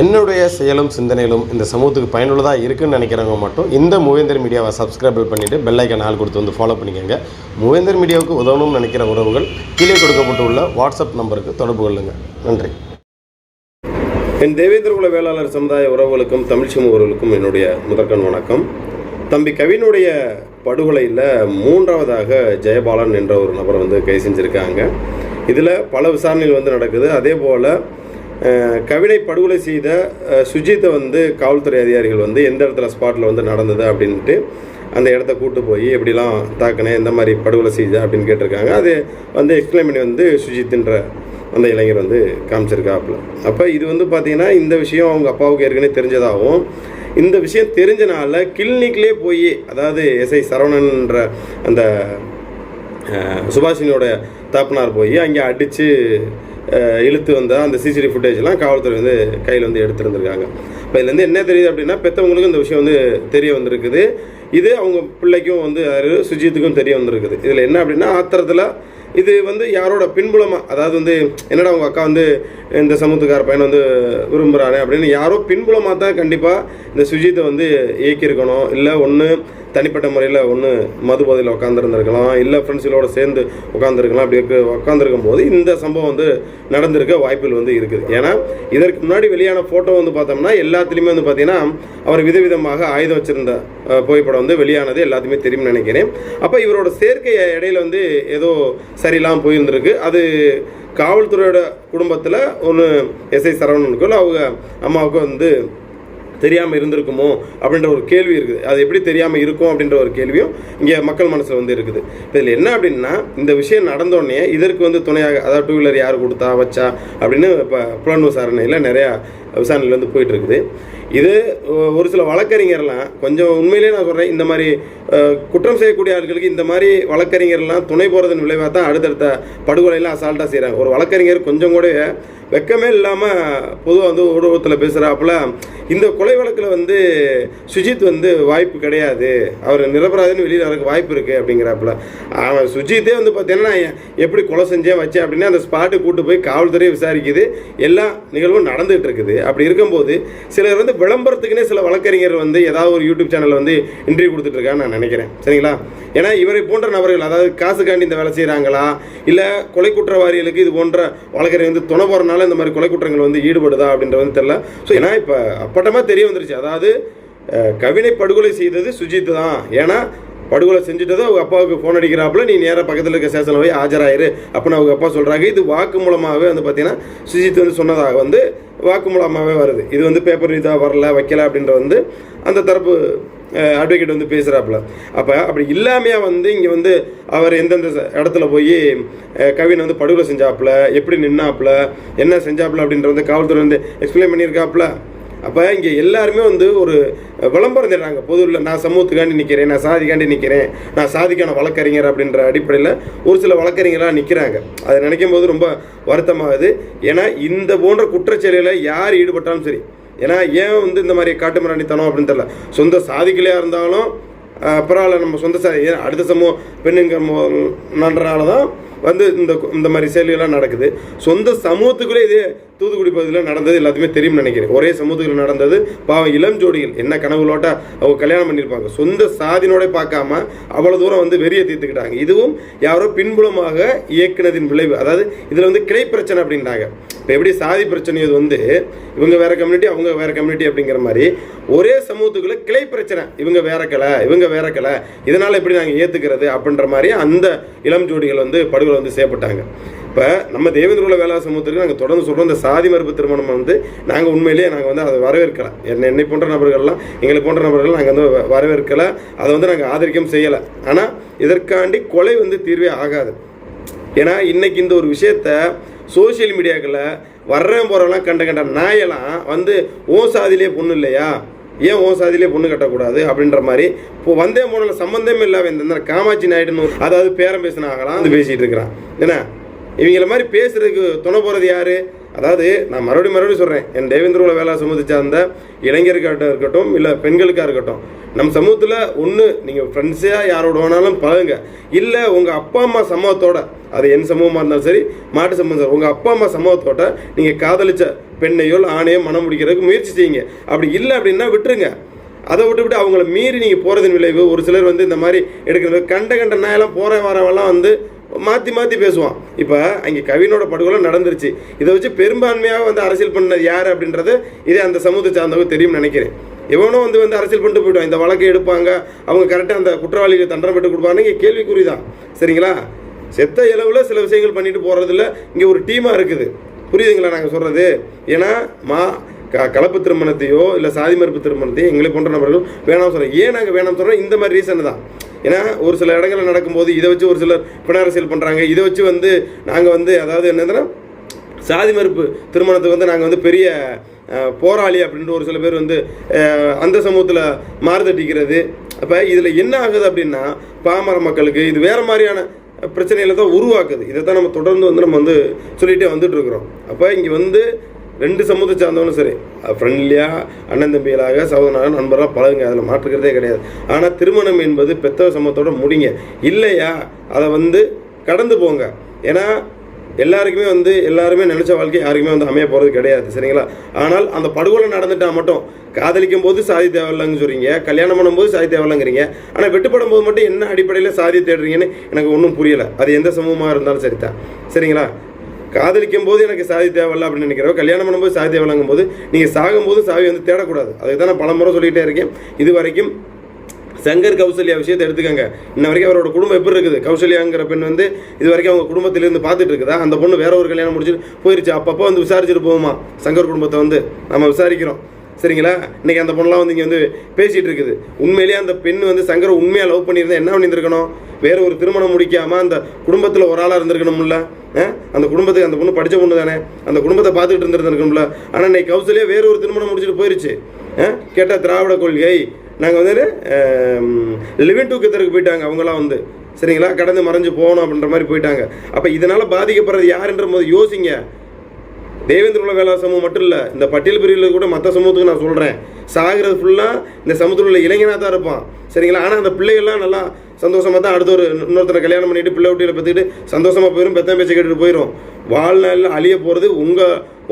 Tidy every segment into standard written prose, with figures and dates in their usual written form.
என்னுடைய செயலும் சிந்தனையிலும் இந்த சமூகத்துக்கு பயனுள்ளதாக இருக்குன்னு நினைக்கிறவங்க மட்டும் இந்த மூவேந்தர் மீடியாவை சப்ஸ்கிரைப் பண்ணிவிட்டு பெல் ஐக்கான் ஆல் கொடுத்து வந்து ஃபாலோ பண்ணிக்கோங்க. மூவேந்தர் மீடியாவுக்கு உதவணும்னு நினைக்கிற உறவுகள் கீழே கொடுக்கப்பட்டுள்ள வாட்ஸ்அப் நம்பருக்கு தொடர்பு கொள்ளுங்கள். நன்றி. என் தேவேந்திர குல வேளாளர் சமுதாய உறவுகளுக்கும் தமிழ் சமூகர்களுக்கும் என்னுடைய முதற்கண் வணக்கம். தம்பி கவினுடைய படுகொலையில் 3வதாக ஜெயபாலன் என்ற ஒரு நபரை கைது செஞ்சுருக்காங்க. இதில் பல விசாரணைகள் நடக்குது. அதே போல் கவினை படுகொலை செய்த சுஜித்தை காவல்துறை அதிகாரிகள் எந்த இடத்துல ஸ்பாட்டில் நடந்தது அப்படின்ட்டு அந்த இடத்த கூட்டு போய் எப்படிலாம் தாக்கினேன், எந்த மாதிரி படுகொலை செய்த அப்படின்னு கேட்டிருக்காங்க. அது எக்ஸ்பிளைன் பண்ணி சுஜித்ன்ற அந்த இளைஞர் காமிச்சிருக்காப்புல. அப்போ இது பார்த்திங்கன்னா இந்த விஷயம் அவங்க அப்பாவுக்கு ஏற்கனவே தெரிஞ்சதாகவும், இந்த விஷயம் தெரிஞ்சனால கிளினிக்லேயே போய், அதாவது எஸ்ஐ சரவணன்ற அந்த சுபாஷினியோட தாப்பனார் போய் அங்கே அடித்து இழுத்து வந்தால் அந்த சிசிடிவி ஃபுட்டேஜ்லாம் காவல்துறை கையில் எடுத்துருந்துருக்காங்க. இப்போ இதுலேருந்து என்ன தெரியுது அப்படின்னா, பெற்றவங்களுக்கும் இந்த விஷயம் தெரிய வந்திருக்குது. இது அவங்க பிள்ளைக்கும் சுஜித்துக்கும் தெரிய வந்திருக்குது. இதில் என்ன அப்படின்னா, ஆத்திரத்தில் இது யாரோட பின்புலமாக, அதாவது என்னடா அவங்க அக்கா இந்த சமூகத்துக்கார பையனை விரும்புகிறானே அப்படின்னு யாரோ பின்புலமாக தான் கண்டிப்பாக இந்த சுஜித்தை இயக்கியிருக்கணும். இல்லை ஒன்று தனிப்பட்ட முறையில் மது போதையில் உட்காந்துருந்துருக்கலாம், இல்லை ஃப்ரெண்ட்ஸுகளோடு சேர்ந்து உட்காந்துருக்கலாம். அப்படி உட்காந்துருக்கும் போது இந்த சம்பவம் நடந்திருக்க வாய்ப்புகள் இருக்குது. ஏன்னா இதற்கு முன்னாடி வெளியான ஃபோட்டோ பார்த்தோம்னா எல்லாத்துலேயுமே பார்த்தீங்கன்னா அவர் விதவிதமாக ஆயுதம் வச்சுருந்த புகைப்படம் வெளியானது எல்லாத்தையுமே தெரியும்னு நினைக்கிறேன். அப்போ இவரோட சேர்க்கை இடையில ஏதோ சரியில்லாமல் போயிருந்திருக்கு. அது காவல்துறையோட குடும்பத்தில் ஒன்று எஸ்ஐ சரவணனுக்கோ இல்லை அவங்க அம்மாவுக்கோ தெரியாமல் இருந்திருக்குமோ அப்படின்ற ஒரு கேள்வி இருக்குது. அது எப்படி தெரியாமல் இருக்கும் அப்படின்ற ஒரு கேள்வியும் இங்கே மக்கள் மனசில் இருக்குது. இதில் என்ன அப்படின்னா, இந்த விஷயம் நடந்தோடனே இதற்கு துணையாக, அதாவது 2 வீலர் யார் கொடுத்தா வச்சா அப்படின்னு இப்போ புலன் விசாரணையில் நிறையா விசாரணையில் போயிட்டுருக்குது. இது ஒரு சில வழக்கறிஞர்லாம் கொஞ்சம் உண்மையிலே நான் சொல்கிறேன், இந்த மாதிரி குற்றம் செய்யக்கூடிய ஆட்களுக்கு இந்த மாதிரி வழக்கறிஞர்லாம் துணை போகிறதன் விளைவாக தான் அடுத்தடுத்த படுகொலையெல்லாம் அசால்ட்டாக செய்கிறாங்க. ஒரு வழக்கறிஞர் கொஞ்சம் கூட வெக்கமே இல்லாமல் பொதுவாக ஊடகத்தில் பேசுகிறாப்புல, இந்த கொலை வழக்கில் சுஜித் வாய்ப்பு கிடையாது, அவர் நிரபராதின்னு வெளியில் வரக்கு வாய்ப்பு இருக்குது அப்படிங்கிறாப்புல. அவன் சுஜித்தே பார்த்தீங்கன்னா எப்படி கொலை செஞ்சேன் வச்சேன் அப்படின்னு அந்த ஸ்பாட்டு கூட்டு போய் காவல்துறையை விசாரிக்குது. எல்லா நிகழ்வும் நடந்துகிட்டு இருக்குது. அப்படி இருக்கும்போது சிலர் விளம்பரத்துக்குன்னே சில வழக்கறிஞர் ஏதாவது ஒரு யூடியூப் சேனலில் இன்டர்வியூ கொடுத்துட்டு இருக்கான்னு நான் நினைக்கிறேன். சரிங்களா? ஏன்னா இவரை போன்ற நபர்கள், அதாவது காசுக்காண்டி இந்த வேலை செய்கிறாங்களா, இல்லை கொலை குற்றவாளிகளுக்கு இது போன்ற வழக்கறிஞர் துணை போகிறனால இந்த மாதிரி கொலை குற்றங்கள் ஈடுபடுதா அப்படின்றது தெரியல. ஸோ ஏன்னா இப்போ அப்பட்டமாக தெரிய வந்துருச்சு, அதாவது கவினை படுகொலை செய்தது சுஜித் தான். ஏன்னா படுகொலை செஞ்சுட்டதோ அவங்க அப்பாவுக்கு ஃபோன் அடிக்கிறாப்புல, நீ நேராக பக்கத்தில் இருக்க ஸ்டேஷனில் போய் ஆஜராயிரு அப்படின்னு அவங்க அப்பா சொல்கிறாங்க. இது வாக்கு மூலமாகவே பார்த்தீங்கன்னா சுஜித் சொன்னதாக வாக்கு மூலமாகவே வருது. இது பேப்பர் இதாக வரல வைக்கல அப்படின்ற அந்த தரப்பு அட்வொகேட் பேசுகிறாப்புல. அப்போ அப்படி இல்லாமையா இங்கே அவர் எந்தெந்த இடத்துல போய் கவின் படுகொலை செஞ்சாப்புல, எப்படி நின்னாப்புல, என்ன செஞ்சாப்புல அப்படின்ற காவல்துறை எக்ஸ்பிளைன் பண்ணியிருக்காப்புல. அப்போ இங்கே எல்லாருமே ஒரு விளம்பரம் தர்றாங்க பொதுவில். நான் சமூகத்துக்காண்டி நிற்கிறேன், நான் சாதிக்காண்டி நிற்கிறேன், நான் சாதிக்கான வழக்கறிஞர் அப்படின்ற அடிப்படையில் ஒரு சில வழக்கறிஞராக நிற்கிறாங்க. அதை நினைக்கும் போது ரொம்ப வருத்தமாகுது. ஏன்னா இந்த போன்ற குற்றச்செயலில் யார் ஈடுபட்டாலும் சரி, ஏன்னா ஏன் இந்த மாதிரி காட்டு மிராண்டித்தனம் அப்படின்னு தெரியல, சொந்த சாதிகளையாக இருந்தாலும் பரவாயில்ல, நம்ம சொந்த சாதி அடுத்த சமூகம் பெண்ணுங்க நன்றால தான் இந்த மாதிரி செயல்கள்லாம் நடக்குது. சொந்த சமூகத்துக்குள்ளே இதே தூத்துக்குடி பகுதியில் நடந்தது எல்லாத்துமே தெரியும்னு நினைக்கிறேன். ஒரே சமூகத்தில் நடந்தது. பாவம் இளம் ஜோடிகள் என்ன கனவுகளோட்ட அவங்க கல்யாணம் பண்ணியிருப்பாங்க, சொந்த சாதினோட பார்க்காம அவ்வளோ தூரம் வெறியை தீர்த்துக்கிட்டாங்க. இதுவும் யாரோ பின்புலமாக இயக்குனதின் விளைவு. அதாவது இதில் கிளை பிரச்சனை அப்படின்றாங்க. இப்போ எப்படி சாதி பிரச்சனை இவங்க வேற கம்யூனிட்டி அவங்க வேற கம்யூனிட்டி அப்படிங்கிற மாதிரி ஒரே சமூகத்துக்குள்ள கிளை பிரச்சனை, இவங்க வேற கலை இவங்க வேற கலை, இதனால் எப்படி நாங்கள் ஏற்றுக்கிறது அப்படின்ற மாதிரி அந்த இளம் ஜோடிகள் படுகொலை செய்யப்பட்டாங்க. இப்போ நம்ம தேவேந்திர குல வேளாளர் சமூகத்துக்கு நாங்கள் தொடர்ந்து சொல்கிறோம், இந்த சாதி மறுப்பு திருமணம் நாங்கள் உண்மையிலேயே நாங்கள் அதை வரவேற்கலை. என்னை போன்ற நபர்கள்லாம் எங்களை போன்ற நபர்கள் நாங்கள் வரவேற்கலை, அதை நாங்கள் ஆதரிக்கவும் செய்யலை. ஆனால் இதற்காண்டி கொலை தீர்வே ஆகாது. ஏன்னா இன்னைக்கு இந்த ஒரு விஷயத்த சோசியல் மீடியாக்களில் வர்றேன் போகிறவங்களாம் கண்ட நாயெல்லாம் ஓ சாதியிலே பொண்ணு இல்லையா, ஏன் ஓ சாதியிலே பொண்ணு கட்டக்கூடாது அப்படின்ற மாதிரி இப்போ வந்தே போனல சம்மந்தமே இல்லாமல் இந்த காமாட்சி நாயுடுன்னு அதாவது பேரம் பேசினாங்களாம் பேசிகிட்டு இருக்கிறான். ஏன்னா இவங்கள மாதிரி பேசுறதுக்கு துணை போகிறது யார்? அதாவது நான் மறுபடியும் சொல்கிறேன், என் தேவேந்திர வேளா சமூகத்தை சார்ந்த இளைஞர்கிட்ட இருக்கட்டும் இல்லை பெண்களுக்காக இருக்கட்டும், நம்ம சமூகத்தில் ஒன்று நீங்கள் ஃப்ரெண்ட்ஸாக யாரோட வேணாலும் பழகுங்க, இல்லை உங்கள் அப்பா அம்மா சமூகத்தோட, அது என் சமூகமாக இருந்தாலும் சரி மாட்டு சமூகம் சரி, உங்கள் அப்பா அம்மா சமூகத்தோட நீங்கள் காதலிச்ச பெண்ணையோ ஆணையோ மனம் முடிக்கிறதுக்கு முயற்சி செய்யுங்க. அப்படி இல்லை அப்படின்னா விட்டுருங்க. அதை விட்டு அவங்கள மீறி நீங்கள் போகிறதின் விளைவு ஒரு சிலர் வந்து இந்த மாதிரி எடுக்கிறது கண்ட நாயெல்லாம் போகிற வரவெல்லாம் வந்து மாற்றி பேசுவான். இப்போ அங்கே கவினோட படுகொலை நடந்துருச்சு, இதை வச்சு பெரும்பான்மையாக வந்து அரசியல் பண்ணது யார் அப்படின்றது இதே அந்த சமூகத்தை சார்ந்தவங்க தெரியும்னு நினைக்கிறேன். எவனோ வந்து அரசியல் பண்ணிட்டு போய்ட்டோம், இந்த வழக்கை எடுப்பாங்க, அவங்க கரெக்டாக அந்த குற்றவாளிகள் தண்டனை பெற்று கொடுப்பாங்க, இங்கே கேள்விக்குறி தான். சரிங்களா? செத்த இளவில் சில விஷயங்கள் பண்ணிட்டு போகிறதுல இங்கே ஒரு டீமாக இருக்குது. புரியுதுங்களா நாங்கள் சொல்கிறது? ஏன்னா கலப்பு திருமணத்தையோ இல்லை சாதி மறுப்பு திருமணத்தையோ எங்களை போன்ற நபர்கள் வேணாம் சொல்கிறோம். ஏன் நாங்கள் வேணாம் சொல்கிறோம்? இந்த மாதிரி ரீசன் தான். ஏன்னா ஒரு சில இடங்களில் நடக்கும்போது இதை வச்சு ஒரு சிலர் பிணரசியல் பண்ணுறாங்க. இதை வச்சு வந்து நாங்கள் வந்து அதாவது என்னதுன்னா சாதி மறுப்பு திருமணத்துக்கு வந்து நாங்கள் வந்து பெரிய போராளி அப்படின்ட்டு ஒரு சில பேர் வந்து அந்த சமூகத்தில் மாறுதட்டிக்கிறது. அப்போ இதில் என்ன ஆகுது அப்படின்னா பாமர மக்களுக்கு இது வேறு மாதிரியான பிரச்சனைகளை தான் உருவாக்குது. இதை தான் நம்ம தொடர்ந்து வந்து நம்ம வந்து சொல்லிகிட்டே வந்துட்டு இருக்கிறோம். அப்போ இங்கே வந்து ரெண்டு சமூகத்தை சார்ந்தவனும் சரி ஃப்ரெண்ட்லியாக அண்ணன் தம்பிகளாக சகோதரனாக நண்பராக பழகுங்க, அதில் மாற்றுக்கிறதே கிடையாது. ஆனால் திருமணம் என்பது பெத்த சமூகத்தோட முடிங்க, இல்லையா அதை வந்து கடந்து போங்க. ஏன்னா எல்லாருக்குமே வந்து எல்லாருமே நினச்ச வாழ்க்கை யாருக்குமே வந்து அமைய போகிறது கிடையாது. சரிங்களா? ஆனால் அந்த படுகொலை நடந்துட்டால் மட்டும் காதலிக்கும் போது சாதி தேவையில்லைன்னு சொல்கிறீங்க, கல்யாணம் பண்ணும்போது சாதி தேவையில்லைங்கிறீங்க, ஆனால் வெட்டுப்படும் போது மட்டும் என்ன அடிப்படையில் சாதி தேடுறீங்கன்னு எனக்கு ஒன்றும் புரியலை. அது எந்த சமூகமாக இருந்தாலும் சரிதான். சரிங்களா? காதலிக்கும் போது எனக்கு சாதி தேவையில்லை அப்படின்னு நினைக்கிறோம், கல்யாணம் பண்ணும்போது சாதி தேவையில்லைங்கும் போது நீங்கள் சாகும்போது சாதி வந்து தேடக்கூடாது. அதுக்கு தான் நான் பல முறை சொல்லிகிட்டே இருக்கேன். இது வரைக்கும் சங்கர் கௌசல்யா விஷயத்தை எடுத்துக்கங்க. இன்ன வரைக்கும் அவரோட குடும்பம் எப்படி இருக்குது? கௌசல்யாங்கிற பெண் வந்து இது வரைக்கும் அவங்க குடும்பத்திலேருந்து பார்த்துட்டு இருக்குதா? அந்த பொண்ணு வேற ஒரு கல்யாணம் முடிச்சுட்டு போயிருச்சு. அப்பப்போ வந்து விசாரிச்சுட்டு போகுமா சங்கர் குடும்பத்தை வந்து நம்ம விசாரிக்கிறோம். சரிங்களா? இன்றைக்கி அந்த பொண்ணெலாம் வந்து இங்கே வந்து பேசிகிட்டு இருக்குது. உண்மையிலேயே அந்த பெண் வந்து சங்கரை உண்மையாக லவ் பண்ணியிருந்தா என்ன பண்ணியிருந்துருக்கணும்? வேறு ஒரு திருமணம் முடிக்காமல் அந்த குடும்பத்தில் ஒரு ஆளாக இருந்திருக்கணும்ல. அந்த குடும்பத்துக்கு அந்த பொண்ணு படித்த பொண்ணு தானே, அந்த குடும்பத்தை பார்த்துக்கிட்டு இருந்திருக்கணும்ல. ஆனால் இன்னைக்கு கௌசல்யா வேறு ஒரு திருமணம் முடிச்சுட்டு போயிருச்சு. கேட்டால் திராவிட கொள்கை நாங்கள் வந்து லிவிங் டுகெதருக்கு போயிட்டாங்க அவங்களாம் வந்து. சரிங்களா? கடந்து மறைஞ்சு போகணும் அப்படின்ற மாதிரி போயிட்டாங்க. அப்போ இதனால் பாதிக்கப்படுறது யாருன்ற போது யோசிங்க. தேவேந்திர வேளா சமூகம் மட்டும் இல்லை, இந்த பட்டியல் பிரிவில் கூட மற்ற சமூகத்துக்கு நான் சொல்கிறேன், சாகிறது ஃபுல்லாக இந்த சமூகத்தில் உள்ள இளைஞனாக தான் இருப்பான். சரிங்களா? ஆனால் அந்த பிள்ளைகள்லாம் நல்லா சந்தோஷமாக தான் அடுத்த ஒரு இன்னொருத்தரை கல்யாணம் பண்ணிவிட்டு பிள்ளை விட்டியில் பெற்றுக்கிட்டு சந்தோஷமாக போயிடும், பெத்தம் பேச்சை கேட்டுட்டு போயிடும். வாழ்நாளில் அழிய போகிறது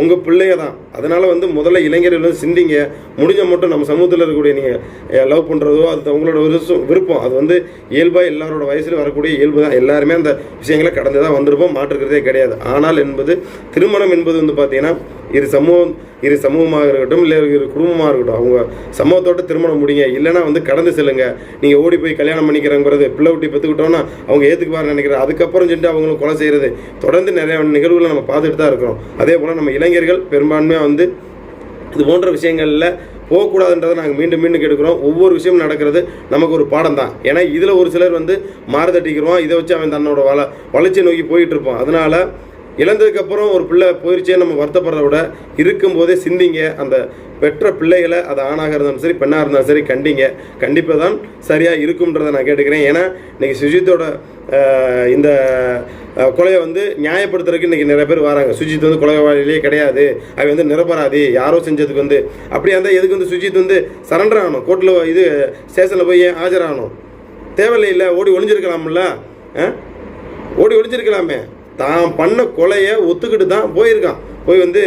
உங்கள் பிள்ளைய தான். அதனால் வந்து முதல்ல இளைஞர்கள் வந்து சிந்திங்க. முடிஞ்ச மட்டும் நம்ம சமூகத்தில் இருக்கக்கூடிய நீங்கள் லவ் பண்ணுறதோ அது உங்களோட விருப்பம், அது வந்து இயல்பாக எல்லாரோட வயசில் வரக்கூடிய இயல்பு தான். எல்லாருமே அந்த விஷயங்களை கடந்து தான் வந்திருப்போம், மாற்றுக்கிறதே கிடையாது. ஆனால் என்பது திருமணம் என்பது வந்து பார்த்தீங்கன்னா இரு சமூகமாக இருக்கட்டும் இல்லை இரு குடும்பமாக இருக்கட்டும், அவங்க சமூகத்தோட திருமணம் முடிங்க. இல்லைனா வந்து கடந்து செல்லுங்க. நீங்கள் ஓடி போய் கல்யாணம் பண்ணிக்கிறங்கிறது பிள்ளை விட்டி பெற்றுக்கிட்டோன்னா அவங்க ஏற்றுக்குவார்னு நினைக்கிறேன். அதுக்கப்புறம் சொல்லிட்டு அவங்களும் கொலை செய்கிறது தொடர்ந்து நிறைய நிகழ்வுகளை நம்ம பார்த்துட்டு தான் இருக்கிறோம். அதே போல் நம்ம இளைஞர்கள் பெரும்பான்மையாக வந்து இது போன்ற விஷயங்களில் போகக்கூடாதுன்றதை நாங்கள் மீண்டும் கேட்குறோம். ஒவ்வொரு விஷயமும் நடக்கிறது நமக்கு ஒரு பாடம் தான். ஏன்னா இதில் ஒரு சிலர் வந்து மாறுதட்டிக்கிறோம், இதை வச்சு அவன் தன்னோட வளர்ச்சியை நோக்கி போயிட்டு இருப்பான். அதனால் இழந்ததுக்கப்புறம் ஒரு பிள்ளை போயிடுச்சே நம்ம வருத்தப்படுறத விட இருக்கும்போதே சிந்திங்க. அந்த பெற்ற பிள்ளைகளை அது ஆணாக இருந்தாலும் சரி பெண்ணாக இருந்தாலும் சரி கண்டிப்பாக தான் சரியாக இருக்கும்ன்றதை நான் கேட்டுக்கிறேன். ஏன்னா இன்றைக்கி சுஜித்தோட இந்த கொலையை வந்து நியாயப்படுத்துறதுக்கு இன்றைக்கி நிறைய பேர் வராங்க. சுஜித் வந்து கொலைவாளிலே கிடையாது, அவன் வந்து நிரபராதி, யாரோ செஞ்சதுக்கு வந்து அப்படியே இருந்தால் எதுக்கு வந்து சுஜித் வந்து சரண்டர் ஆகணும், கோர்ட்டில் இது ஸ்டேஷனில் போய் ஆஜராகணும்? தேவையில்லை. ஓடி ஒளிஞ்சிருக்கலாம்ல, ஓடி ஒளிஞ்சிருக்கலாமே. தான் பண்ண கொலையை ஒத்துக்கிட்டு தான் போயிருக்கான், போய் வந்து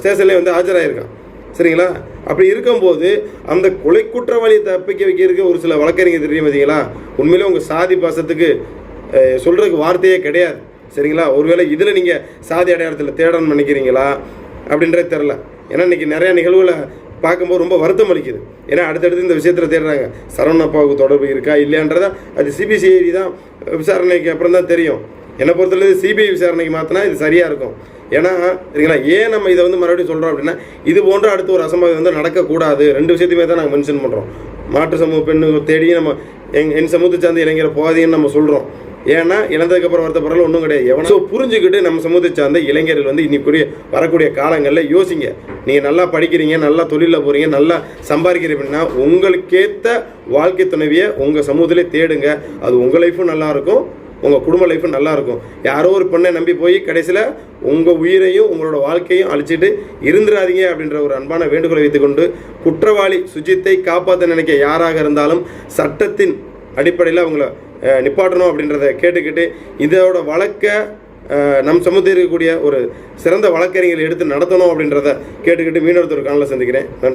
ஸ்டேஷன்லேயே வந்து ஆஜராகிருக்கான். சரிங்களா? அப்படி இருக்கும்போது அந்த கொலை குற்றவாளியை தப்பிக்க வைக்கிறதுக்கு ஒரு சில வழக்கறிஞர் தெரியும் பார்த்தீங்களா, உண்மையிலே உங்கள் சாதி பாசத்துக்கு சொல்கிறதுக்கு வார்த்தையே கிடையாது. சரிங்களா? ஒருவேளை இதில் நீங்கள் சாதி அடையாளத்தில் தேடணும்னு நினைக்கிறீங்களா அப்படின்றத தெரில. ஏன்னா இன்றைக்கி நிறையா நிகழ்வுகளை பார்க்கும்போது ரொம்ப வருத்தம் அளிக்குது. ஏன்னா அடுத்தடுத்து இந்த விஷயத்தில் தேடுறாங்க. சரவணப்பாவுக்கு தொடர்பு இருக்கா இல்லையான்றதா அது சிபிசிஐடி தான் விசாரணைக்கு அப்புறம் தான் தெரியும். என்னை பொறுத்தளவு சிபிஐ விசாரணைக்கு மாற்றினா இது சரியாக இருக்கும். ஏன்னா சரிங்களா, ஏன் நம்ம இதை வந்து மறுபடியும் சொல்கிறோம் அப்படின்னா, இது போன்ற அடுத்த ஒரு அசம்பாவிதம் வந்து நடக்கக்கூடாது. ரெண்டு விஷயத்தையுமே தான் நாங்கள் மென்ஷன் பண்ணுறோம். மாற்று சமூக பெண்ணு தேடியும் நம்ம என் சமூகத்தை சார்ந்த இளைஞரை போகாதீங்கன்னு நம்ம சொல்கிறோம். ஏன்னா இழந்ததுக்கப்புறம் வருத்தப்படுறதுல ஒன்றும் கிடையாது. எவனோ புரிஞ்சுக்கிட்டு நம்ம சமூகத்தை சார்ந்த இளைஞர்கள் வந்து இன்னைக்கு வரக்கூடிய காலங்களில் யோசிங்க. நீங்கள் நல்லா படிக்கிறீங்க, நல்லா தொழிலில் போகிறீங்க, நல்லா சம்பாதிக்கிறீங்க அப்படின்னா உங்களுக்கேற்ற வாழ்க்கை துணைவியை உங்கள் சமூகத்திலே தேடுங்க. அது உங்கள் லைஃப்பும் நல்லாயிருக்கும், உங்கள் குடும்ப லைஃபும் நல்லாயிருக்கும். யாரோ ஒரு பெண்ணை நம்பி போய் கடைசியில் உங்கள் உயிரையும் உங்களோட வாழ்க்கையும் அழிச்சிட்டு இருந்துடாதீங்க அப்படின்ற ஒரு அன்பான வேண்டுகோளை வைத்துக்கொண்டு, குற்றவாளி சுஜித்தை காப்பாற்ற நினைக்க யாராக இருந்தாலும் சட்டத்தின் அடிப்படையில் அவங்கள நிப்பாட்டணும் அப்படின்றத கேட்டுக்கிட்டு, இதோட வழக்கை நம் சமூகத்தில் இருக்கக்கூடிய ஒரு சிறந்த வழக்கறிஞர்கள் எடுத்து நடத்தணும் அப்படின்றத கேட்டுக்கிட்டு மீனொருத்தர் காணல சந்திக்கிறேன். நன்றி.